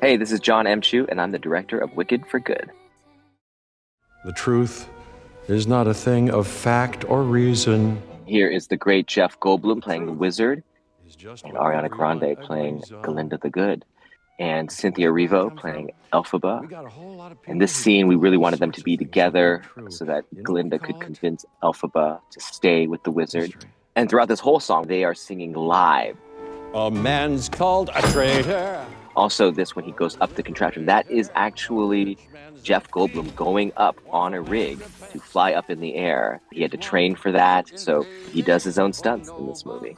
Hey, this is John M. Chu, and I'm the director of Wicked for Good. The truth is not a thing of fact or reason. Here is the great Jeff Goldblum playing the wizard, and Ariana Grande playing Glinda the Good, and Cynthia Erivo playing Elphaba. In this scene, we really wanted them to be together so that Glinda could convince Elphaba to stay with the wizard. And throughout this whole song, they are singing live. A man's called a traitor. Also, this, when he goes up the contraption, that is actually Jeff Goldblum going up on a rig to fly up in the air. He had to train for that, so he does his own stunts in this movie.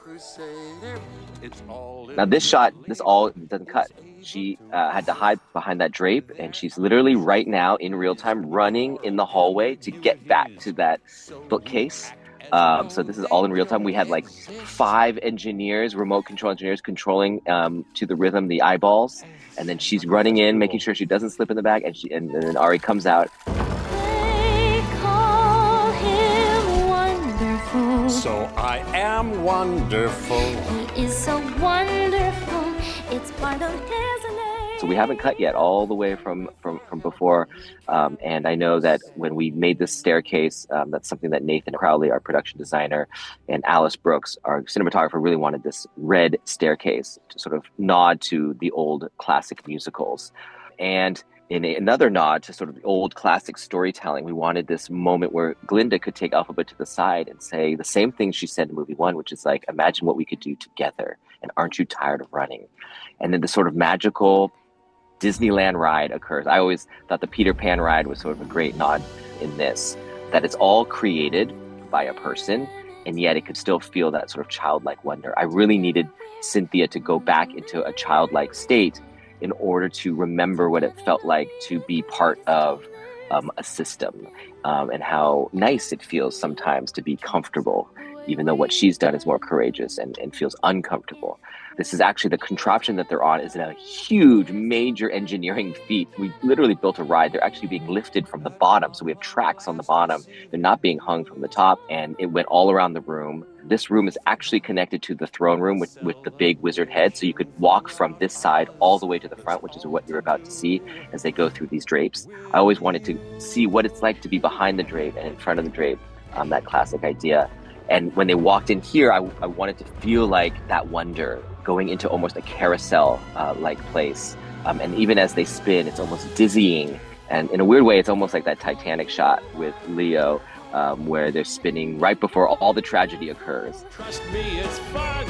Now, this shot, this all doesn't cut. She had to hide behind that drape, and she's literally right now in real time running in the hallway to get back to that bookcase. So this is all in real time. We had like 5 engineers, remote control engineers, controlling to the rhythm the eyeballs, and then she's running in, making sure she doesn't slip in the bag, and then Ari comes out. They call him wonderful. So I am wonderful. He is so wonderful. It's part of his name. So we haven't cut yet, all the way from before. And I know that when we made this staircase, that's something that Nathan Crowley, our production designer, and Alice Brooks, our cinematographer, really wanted this red staircase to sort of nod to the old classic musicals. And in another nod to sort of the old classic storytelling, we wanted this moment where Glinda could take Elphaba to the side and say the same thing she said in movie 1, which is like, imagine what we could do together, and aren't you tired of running? And then the sort of magical Disneyland ride occurs. I always thought the Peter Pan ride was sort of a great nod in this, that it's all created by a person, and yet it could still feel that sort of childlike wonder. I really needed Cynthia to go back into a childlike state in order to remember what it felt like to be part of a system, and how nice it feels sometimes to be comfortable, even though what she's done is more courageous and feels uncomfortable. This is actually the contraption that they're on is a huge, major engineering feat. We literally built a ride. They're actually being lifted from the bottom. So we have tracks on the bottom. They're not being hung from the top. And it went all around the room. This room is actually connected to the throne room with the big wizard head. So you could walk from this side all the way to the front, which is what you're about to see as they go through these drapes. I always wanted to see what it's like to be behind the drape and in front of the drape, that classic idea. And when they walked in here, I wanted to feel like that wonder, going into almost a carousel-like place. And even as they spin, it's almost dizzying. And in a weird way, it's almost like that Titanic shot with Leo, where they're spinning right before all the tragedy occurs. Trust me, it's fun.